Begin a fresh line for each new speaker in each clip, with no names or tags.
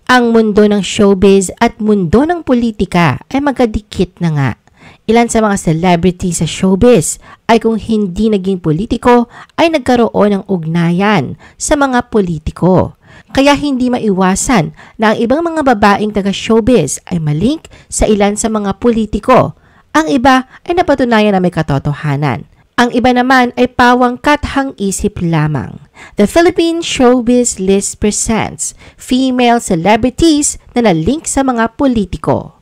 Ang mundo ng showbiz at mundo ng politika ay magkadikit na nga. Ilan sa mga celebrity sa showbiz ay kung hindi naging politiko ay nagkaroon ng ugnayan sa mga politiko. Kaya hindi maiwasan na ang ibang mga babaeng taga-showbiz ay malink sa ilan sa mga politiko. Ang iba ay napatunayan na may katotohanan. Ang iba naman ay pawang kathang isip lamang. The Philippine Showbiz List presents female celebrities na nalink sa mga politiko.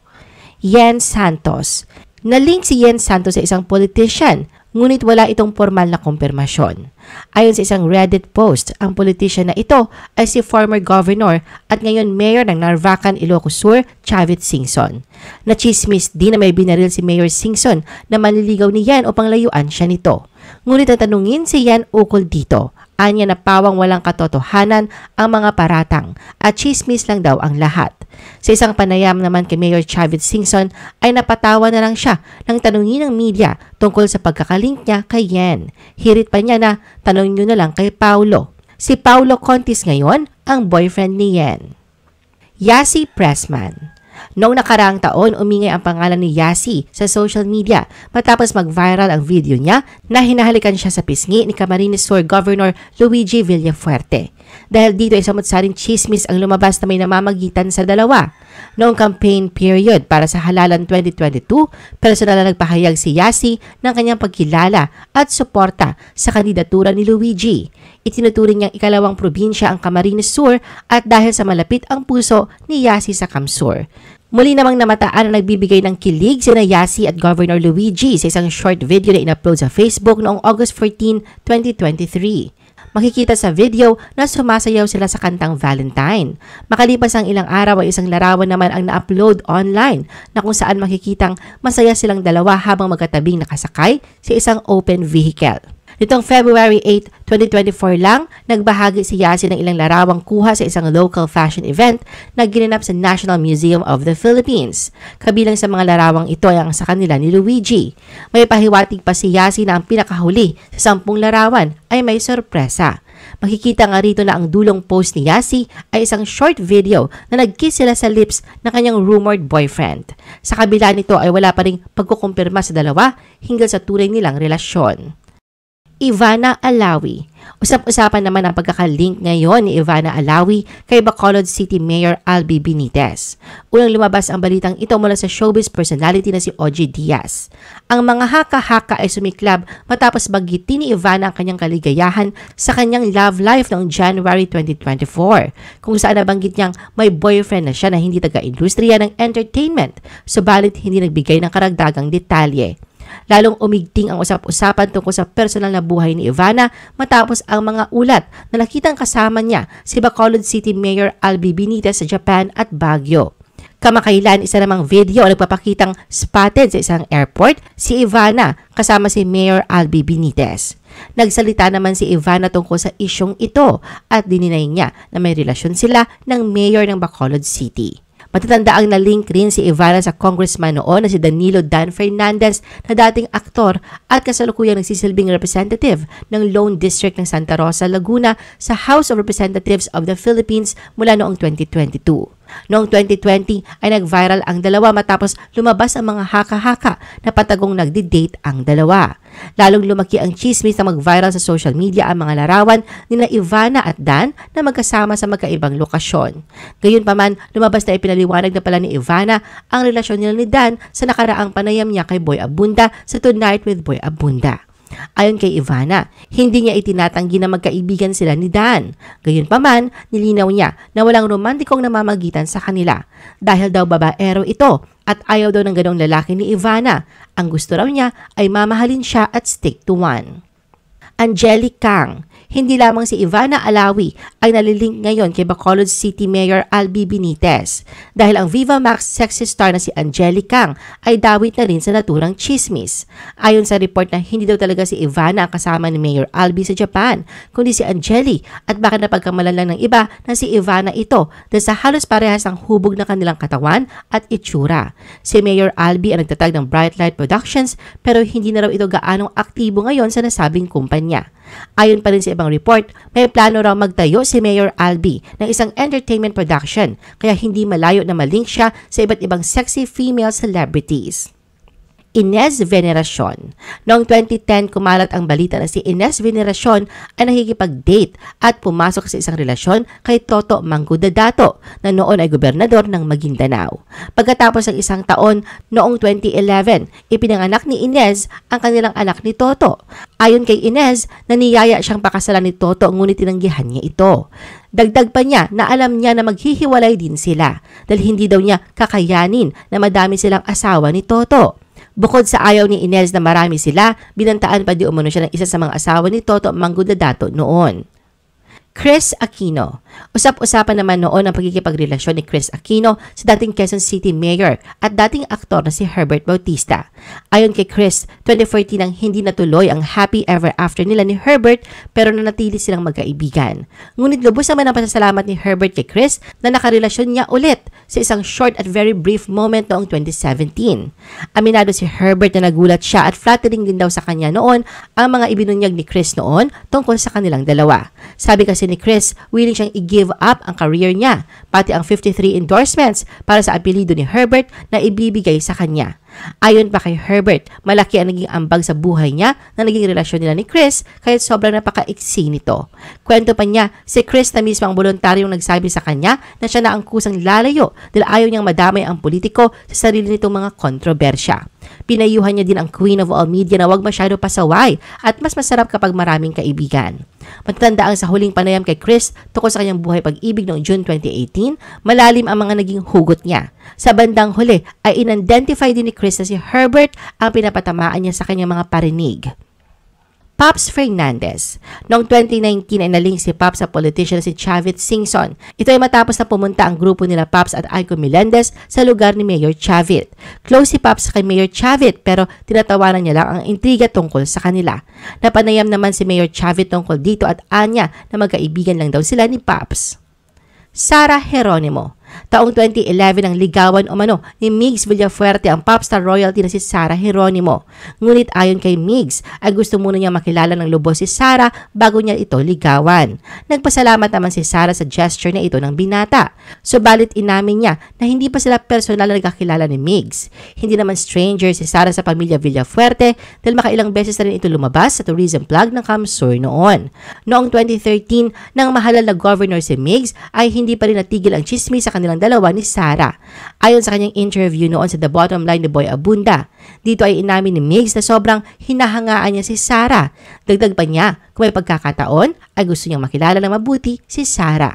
Yen Santos. Nalink si Yen Santos sa isang politician, ngunit wala itong formal na kumpirmasyon. Ayon sa isang Reddit post, ang politician na ito ay si former governor at ngayon mayor ng Narvacan, Ilocos Sur, Chavit Singson. Nachismis din na may binaril si Mayor Singson na manliligaw ni Yen upang layuan siya nito. Ngunit natanungin si Yen ukol dito. Anya na pawang walang katotohanan ang mga paratang at chismis lang daw ang lahat. Sa isang panayam naman kay Mayor Chavit Singson ay napatawa na lang siya nang tanungin ng media tungkol sa pagkakalink niya kay Yen. Hirit pa niya na tanongin nyo na lang kay Paulo. Si Paulo Contis ngayon ang boyfriend ni Yen. Yasi Pressman. Noong nakaraang taon, umingay ang pangalan ni Yasi sa social media matapos mag-viral ang video niya na hinahalikan siya sa pisngi ni Camarines Sur Governor Luigi Villafuerte. Dahil dito ay samot-saring chismis ang lumabas na may namamagitan sa dalawa. Noong campaign period para sa Halalan 2022, personal na nagpahayag si Yasi ng kanyang pagkilala at suporta sa kandidatura ni Luigi. Itinuturing niyang ikalawang probinsya ang Camarines Sur at dahil sa malapit ang puso ni Yasi sa Camsur. Muli namang namataan na nagbibigay ng kilig sina Yasi at Governor Luigi sa isang short video na in-upload sa Facebook noong August 14, 2023. Makikita sa video na sumasayaw sila sa kantang Valentine. Makalipas ang ilang araw ay isang larawan naman ang na-upload online na kung saan makikitang masaya silang dalawa habang magkatabing nakasakay sa isang open vehicle. Nitong February 8, 2024 lang, nagbahagi si Yasi ng ilang larawang kuha sa isang local fashion event na ginanap sa National Museum of the Philippines. Kabilang sa mga larawang ito ay ang sa kanila ni Luigi. May pahiwatig pa si Yasi na ang pinakahuli sa 10 larawan ay may sorpresa. Makikita nga rito na ang dulong post ni Yasi ay isang short video na nag-kiss sila sa lips ng kanyang rumored boyfriend. Sa kabila nito ay wala pa ring pagkukumpirma sa dalawa hinggil sa tunay nilang relasyon. Ivana Alawi. Usap-usapan naman ang pagkakalink ngayon ni Ivana Alawi kay Bacolod City Mayor Albi Benitez. Unang lumabas ang balitang ito mula sa showbiz personality na si Ogie Diaz. Ang mga haka-haka ay sumiklab matapos banggitin ni Ivana ang kanyang kaligayahan sa kanyang love life noong January 2024, kung saan nabanggit niyang may boyfriend na siya na hindi taga-industriya ng entertainment, subalit hindi nagbigay ng karagdagang detalye. Lalong umigting ang usap-usapan tungkol sa personal na buhay ni Ivana matapos ang mga ulat na nakitang kasama niya si Bacolod City Mayor Albi Benitez sa Japan at Baguio. Kamakailan, isa namang video ang nagpapakitang spotted sa isang airport si Ivana kasama si Mayor Albi Benitez. Nagsalita naman si Ivana tungkol sa isyong ito at dininay niya na may relasyon sila ng mayor ng Bacolod City. Matatandaang na-link rin si Ivana sa congressman noon na si Danilo Dan Fernandez na dating aktor at kasalukuyang nagsisilbing representative ng Lone District ng Santa Rosa, Laguna sa House of Representatives of the Philippines mula noong 2022. Noong 2020 ay nag-viral ang dalawa matapos lumabas ang mga haka-haka na patagong nagdi-date ang dalawa. Lalong lumaki ang chismis na mag-viral sa social media ang mga larawan nina Ivana at Dan na magkasama sa magkaibang lokasyon. Gayunpaman, lumabas na ipinaliwanag na pala ni Ivana ang relasyon nila ni Dan sa nakaraang panayam niya kay Boy Abunda sa Tonight with Boy Abunda. Ayon kay Ivana, hindi niya itinatanggi na magkaibigan sila ni Dan. Gayunpaman, nilinaw niya na walang romantikong namamagitan sa kanila dahil daw babaero ito at ayaw daw ng ganong lalaki ni Ivana. Ang gusto raw niya ay mamahalin siya at stick to one. Angelique Kang. Hindi lamang si Ivana Alawi ay nalilink ngayon kay Bacolod City Mayor Albi Benitez dahil ang Viva Max sexy star na si Angelique Kang ay dawit na rin sa naturang chismis. Ayon sa report na hindi daw talaga si Ivana ang kasama ni Mayor Albi sa Japan, kundi si Angelique at baka napagkamalan lang ng iba na si Ivana ito dahil sa halos parehas ang hubog ng kanilang katawan at itsura. Si Mayor Albi ang nagtatag ng Bright Light Productions pero hindi na raw ito gaanong aktibo ngayon sa nasabing kumpanya. niya. Ayon pa rin sa ibang report, may plano raw magtayo si Mayor Albi ng isang entertainment production kaya hindi malayo na malink siya sa iba't ibang sexy female celebrities. Inez Veneracion. Noong 2010, kumalat ang balita na si Inez Veneracion ay nakikipag-date at pumasok sa isang relasyon kay Toto Mangudadato na noon ay gobernador ng Maguindanao. Pagkatapos ng isang taon, noong 2011, ipinanganak ni Inez ang kanilang anak ni Toto. Ayon kay Inez, naniyaya siyang pakasalan ni Toto ngunit tinanggihan niya ito. Dagdag pa niya na alam niya na maghihiwalay din sila dahil hindi daw niya kakayanin na madami silang asawa ni Toto. Bukod sa ayaw ni Inez na marami sila, binantaan pa di umano siya ng isa sa mga asawa ni Toto Mangudadato noon. Chris Aquino. Usap-usapan naman noon ang pagkikipagrelasyon ni Chris Aquino sa dating Quezon City Mayor at dating aktor na si Herbert Bautista. Ayon kay Chris, 2014 nang hindi natuloy ang happy ever after nila ni Herbert pero nanatili silang magkaibigan. Ngunit lubos naman ang pasasalamat ni Herbert kay Chris na nakarelasyon niya ulit sa isang short at very brief moment noong 2017. Aminado si Herbert na nagulat siya at flattering din daw sa kanya noon ang mga ibinunyag ni Chris noon tungkol sa kanilang dalawa. Sabi kasi ni Chris, willing siyang i-give up ang career niya, pati ang 53 endorsements para sa apelido ni Herbert na ibibigay sa kanya. Ayon pa kay Herbert, malaki ang naging ambag sa buhay niya na naging relasyon nila ni Chris kahit sobrang napaka-iksi nito. Kwento pa niya, si Chris na mismo ang voluntaryong nagsabi sa kanya na siya na ang kusang lalayo dahil ayaw niyang madamay ang politiko sa sarili nitong mga kontrobersya. Pinayuhan niya din ang Queen of All Media na huwag masyado pasaway at mas masarap kapag maraming kaibigan. Matatanda ang sa huling panayam kay Chris tungkol sa kanyang buhay pag-ibig noong June 2018, malalim ang mga naging hugot niya. Sa bandang huli ay in-identify din ni Chris na si Herbert ang pinapatamaan niya sa kanyang mga parinig. Pops Fernandez. Noong 2019 ay naling si Pops sa politician na si Chavit Singson. Ito ay matapos na pumunta ang grupo nila Pops at Aiko Melendez sa lugar ni Mayor Chavit. Close si Pops kay Mayor Chavit pero tinatawanan niya lang ang intriga tungkol sa kanila. Napanayam naman si Mayor Chavit tungkol dito at anya na magkaibigan lang daw sila ni Pops. Sara Geronimo. Taong 2011 ang ligawan umano ni Migs Villafuerte ang popstar royalty na si Sara Geronimo. Ngunit ayon kay Migs ay gusto muna niya makilala ng lubos si Sara bago niya ito ligawan. Nagpasalamat naman si Sara sa gesture na ito ng binata. Subalit inamin niya na hindi pa sila personal na nagkakilala ni Migs. Hindi naman stranger si Sara sa pamilya Villafuerte dahil makailang beses na rin ito lumabas sa tourism plug ng Kamsur noon. Noong 2013, nang mahalal na governor si Migs ay hindi pa rin natigil ang chismis sa kanilang dalawa ni Sara. Ayon sa kanyang interview noon sa The Bottom Line ni Boy Abunda, dito ay inamin ni Migs na sobrang hinahangaan niya si Sara. Dagdag pa niya, kung may pagkakataon, ay gusto niyang makilala ng mabuti si Sara.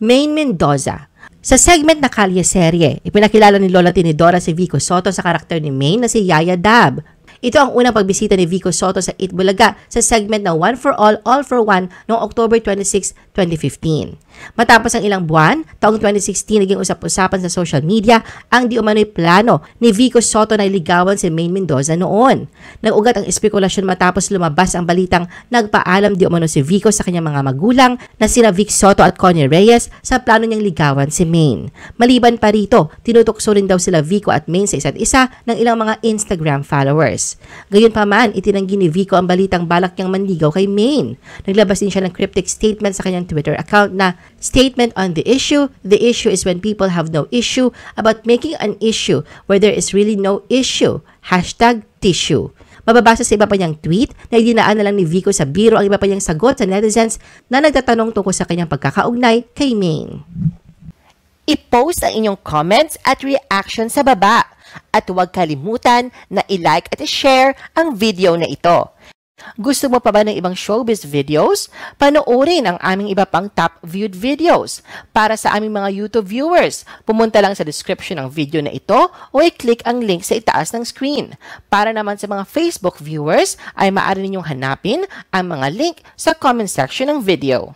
Maine Mendoza. Sa segment na Kalye Serye, ipinakilala ni Lola Tinidora si Vico Soto sa karakter ni Maine na si Yaya Dab. Ito ang unang pagbisita ni Vico Soto sa Eat Bulaga sa segment na One for All, All for One noong October 26, 2015. Matapos ang ilang buwan, taong 2016 naging usap-usapan sa social media ang di umano'y plano ni Vico Soto na iligawan si Maine Mendoza noon. Nag-ugat ang espekulasyon matapos lumabas ang balitang nagpaalam di umano si Vico sa kanyang mga magulang na sina Vic Soto at Connie Reyes sa plano niyang ligawan si Maine. Maliban pa rito, tinutokso rin daw sila Vico at Maine sa isa't isa ng ilang mga Instagram followers. Gayunpaman, itinanggi ni Vico ang balitang balak niyang manligaw kay Maine. Naglabas din siya ng cryptic statement sa kanyang Twitter account na statement on the issue is when people have no issue about making an issue where there is really no issue. #tissue. Mababasa sa iba pa niyang tweet na idinaan na lang ni Vico sa biro ang iba pa niyang sagot sa netizens na nagtatanong tungkol sa kanyang pagkakaugnay kay Maine. I-post ang inyong comments at reaction sa baba. At huwag kalimutan na i-like at i-share ang video na ito. Gusto mo pa ba ng ibang showbiz videos? Panoorin ang aming iba pang top viewed videos. Para sa aming mga YouTube viewers, pumunta lang sa description ng video na ito o i-click ang link sa itaas ng screen. Para naman sa mga Facebook viewers, ay maaari ninyong hanapin ang mga link sa comment section ng video.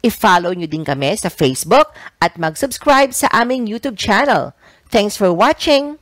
I-follow nyo din kami sa Facebook at mag-subscribe sa aming YouTube channel. Thanks for watching!